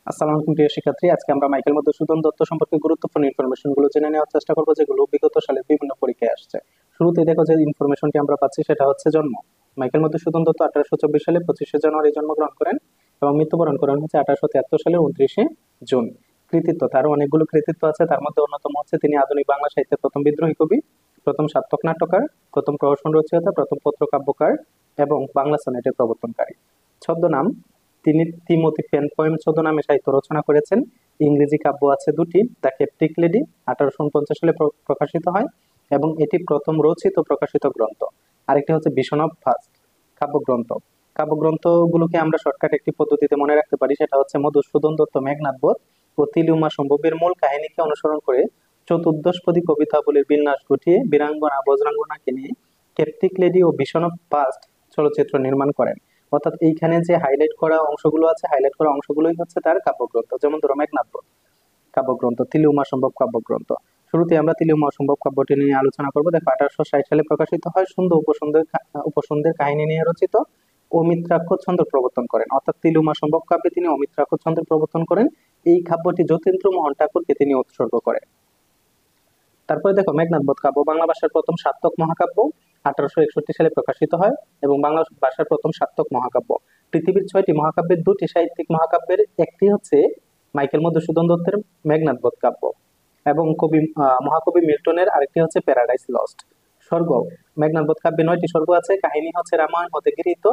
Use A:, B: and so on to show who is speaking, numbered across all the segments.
A: আসসালামু আলাইকুম প্রিয় শিক্ষার্থী, আজকে আমরা মাইকেল মধুসূদন দত্ত সম্পর্কে গুরুত্বপূর্ণ ইনফরমেশন গুলো জেনে নেওয়ার চেষ্টা করবো, যেগুলো বিগত সালে বিভিন্ন পরীক্ষায় আসছে। শুরুতে দেখো যে ইনফরমেশনটি আমরা পাচ্ছি সেটা হচ্ছে জন্ম। মাইকেল মধুসূদন দত্ত 1824 সালে 25শে জানুয়ারি জন্মগ্রহণ করেন এবং মৃত্যুবরণ করেন হচ্ছে 1873 সালের 29শে জুন। কৃতিত্ব, তার অনেকগুলো কৃতিত্ব আছে, তার মধ্যে অন্যতম হচ্ছে তিনি আধুনিক বাংলা সাহিত্যের প্রথম বিদ্রোহী কবি, প্রথম সার্থক নাট্যকার, প্রথম প্রহসন রচয়িতা, প্রথম পত্রকাব্যকার এবং বাংলা সনেটের প্রবর্তনকারী। ছদ্মনাম, তিনি তিমোথি পেন পোয়েম ছদ্মনামে সাহিত্য রচনা করেছেন। ইংরেজি কাব্য আছে দুটি, দ্য কেপটিক লেডি 1849 সালে প্রকাশিত হয় এবং এটি প্রথম রচিত প্রকাশিত গ্রন্থ। আরেকটি হচ্ছে ভিশন অফ ফার্স্ট কাব্যগ্রন্থ। কাব্যগ্রন্থগুলোকে আমরা শর্টকাট একটি পদ্ধতিতে মনে রাখতে পারি, সেটা হচ্ছে মধুসূদন দত্ত মেঘনাদ বধ ও তিলিউমা সম্ভবের মূল কাহিনীকে অনুসরণ করে চতুর্দশপদী কবিতাবলীর বিন্যাস ঘটিয়ে বীরাঙ্গনা বজ্রাঙ্গনাকে নিয়ে কেপটিক লেডি ও ভিশন অফ পাস্ট চলচ্চিত্র নির্মাণ করেন। অর্থাৎ এইখানে যে হাইলাইট করা অংশগুলো আছে, হাইলাইট করা অংশগুলোই হচ্ছে তার কাব্যগ্রন্থ। যেমন ধরো মেঘনাদ বধ কাব্যগ্রন্থ, তিলিউমা সম্ভব কাব্যগ্রন্থ। শুরুতে আমরা তিলিউমা সম্ভব কাব্যটি নিয়ে আলোচনা করবো। দেখো, 1860 সালে প্রকাশিত হয়। সুন্দর উপসন্দের কাহিনী নিয়ে রচিত। অমিত্রাক্ষ ছন্দ প্রবর্তন করেন, অর্থাৎ তিলিউমা সম্ভব কাব্যে তিনি অমিত্রাক্ষ ছন্দ প্রবর্তন করেন। এই কাব্যটি যতীন্দ্রমোহন ঠাকুরকে তিনি উৎসর্গ করেন। তারপরে দেখো, মেঘনাদ বধ কাব্য বাংলা ভাষার প্রথম সার্থক মহাকাব্য, 1861 সালে প্রকাশিত হয় এবং বাংলা ভাষার প্রথম সার্থক মহাকাব্য। পৃথিবীর 6টি মহাকাব্যের 2টি সাহিত্যিক মহাকাব্যের একটি হচ্ছে মাইকেল মধুসূদন দত্তের মেঘনাদ বধ কাব্য এবং মহাকবি মিল্টনের আরেকটি হচ্ছে প্যারাডাইস লস্ট। স্বর্গ, মেঘনাদ বধ কাব্যে 9টি স্বর্গ আছে। কাহিনী হচ্ছে রামায়ণ হতে গৃহীত।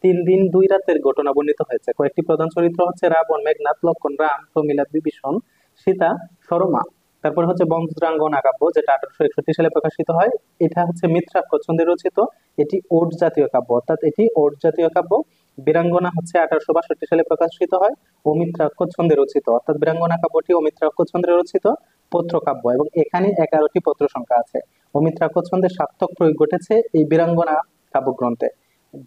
A: 3 দিন 2 রাতের ঘটনা বর্ণিত হয়েছে। কয়েকটি প্রধান চরিত্র হচ্ছে রাবণ, মেঘনাদ, লক্ষণ, রাম, প্রমীলা, বিভীষণ, সীতা, সরমা। তারপর হচ্ছে বজ্রাঙ্গনা কাব্য, যেটা 1861 সালে প্রকাশিত হয়। এটা হচ্ছে মিত্রাক্ষ ছন্দে রচিত। এটি ওট জাতীয় কাব্য, অর্থাৎ এটি ওট জাতীয় কাব্য। বীরাঙ্গনা হচ্ছে 1862 সালে প্রকাশিত হয় ও মিত্রাক্ষ ছন্দে রচিত, অর্থাৎ বীরাঙ্গনা কাব্যটি ও মিত্রাক্ষ ছন্দে রচিত পত্র কাব্য এবং এখানে 11টি পত্র সংখ্যা আছে। অমিত্রাক্ষ ছন্দের সার্থক প্রয়োগ ঘটেছে এই বীরাঙ্গনা কাব্যগ্রন্থে।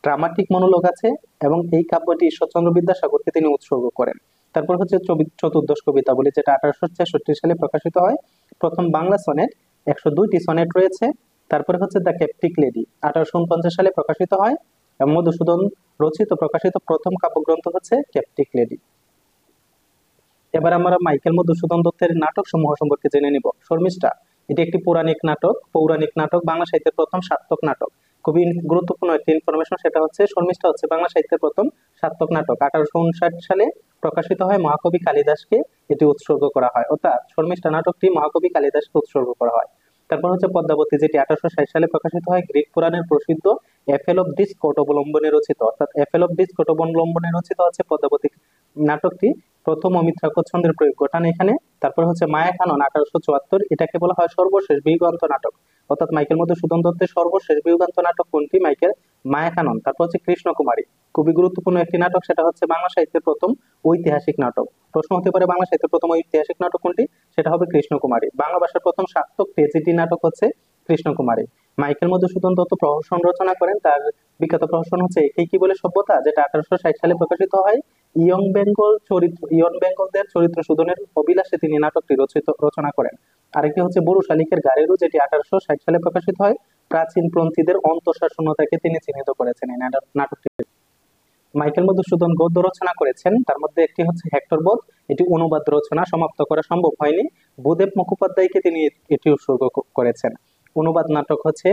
A: ড্রামাটিক মনোলগ আছে এবং এই কাব্যটি ঈশ্বরচন্দ্র বিদ্যাসাগরকে তিনি উৎসর্গ করেন। তারপর হচ্ছে চতুর্দশ কবিতাবলী, যেটা 1866 সালে প্রকাশিত হয়। প্রথম বাংলা সনেট, 102টি সনেট রয়েছে। তারপরে হচ্ছে দ্য কেপটিক লেডি, 1849 সালে প্রকাশিত হয় এবং মধুসূদন রচিত প্রকাশিত প্রথম কাব্যগ্রন্থ হচ্ছে কেপটিক লেডি। এবার আমরা মাইকেল মধুসূদন দত্তের নাটক সমূহ সম্পর্কে জেনে নিব। শর্মিষ্ঠা, এটি একটি পৌরাণিক নাটক, বাংলা সাহিত্যের প্রথম সার্থক নাটক। খুবই গুরুত্বপূর্ণ একটি ইনফরমেশন, সেটা হচ্ছে শর্মিষ্ঠা হচ্ছে বাংলা সাহিত্যের প্রথম সার্থক নাটক। 1859 সালে প্রকাশিত হয়। মহাকবি কালিদাসকে এটি উৎসর্গ করা হয়, অর্থাৎ শর্মিষ্ঠা নাটকটি মহাকবি কালিদাসকে উৎসর্গ করা হয়। তারপর হচ্ছে পদ্মাবতী, যেটি 1860 সালে প্রকাশিত হয়। গ্রিক পুরাণের প্রসিদ্ধ এফেল অফ ডিসকট অবলম্বনে রচিত, অর্থাৎ এফেল অফ ডিসকট অবলম্বনে রচিত হচ্ছে পদ্মাবতী নাটকটি। প্রথম অমিত্রাক্ষ ছন্দের প্রয়োগ ঘটান এখানে। তারপর হচ্ছে মায়াকানন 1874, এটাকে বলা হয় সর্বশেষ বিয়োগান্ত নাটক, অর্থাৎ মাইকেল মধুসূদন দত্তের সর্বশেষ বিয়োগান্ত নাটক কোনটি? মায়াকানন। তারপর হচ্ছে কৃষ্ণকুমারী, খুবই গুরুত্বপূর্ণ একটি নাটক, সেটা হচ্ছে বাংলা সাহিত্যের প্রথম ঐতিহাসিক নাটক। প্রশ্ন হতে পারে বাংলা সাহিত্যের প্রথম ঐতিহাসিক নাটক কোনটি? সেটা হবে কৃষ্ণকুমারী। বাংলা ভাষার প্রথম সার্থক ট্রেজেডি নাটক হচ্ছে কৃষ্ণকুমারী। মাইকেল মধুসূদন দত্ত প্রহসন রচনা করেন। তার বিখ্যাত প্রহসন হচ্ছে একেই কি বলে সভ্যতা, যেটা 1860 সালে প্রকাশিত হয়। ইয়ং বেঙ্গলদের চরিত্র শোধনের অভিলাষে তিনি নাটকটি রচনা করেন। আরেকটি হচ্ছে বড়ু শালিকের গাড়েরু, যেটি 1860 সালে প্রকাশিত হয়। প্রাচীনপন্থীদের অন্তঃসারশূন্যতাকে তিনি চিহ্নিত করেছেন এই নাটকটি। মাইকেল মধুসূদন গদ্য রচনা করেছেন, তার মধ্যে একটি হচ্ছে হেক্টর বধ। এটি অনুবাদ রচনা, সমাপ্ত করা সম্ভব হয়নি। ভূদেব মুখোপাধ্যায়কে তিনি এটি উৎসর্গ করেছেন। অনুবাদ নাটক হচ্ছে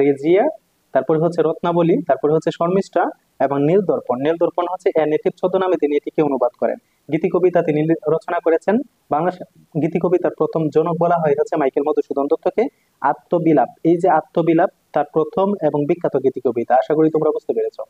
A: রেজিয়া, তারপরে হচ্ছে রত্নাবলী, তারপরে হচ্ছে শর্মিষ্ঠা এবং নীলদর্পণ হচ্ছে এ নেটিভ ছদ্মনামে তিনি এটিকে অনুবাদ করেন। গীতিকবিতা তিনি রচনা করেছেন। বাংলা গীতিকবিতার প্রথম জনক বলা হয় হচ্ছে মাইকেল মধুসূদন দত্তকে। আত্মবিলাপ, এই যে আত্মবিলাপ তার প্রথম এবং বিখ্যাত গীতিকবিতা। আশা করি তোমরা বুঝতে পেরেছো।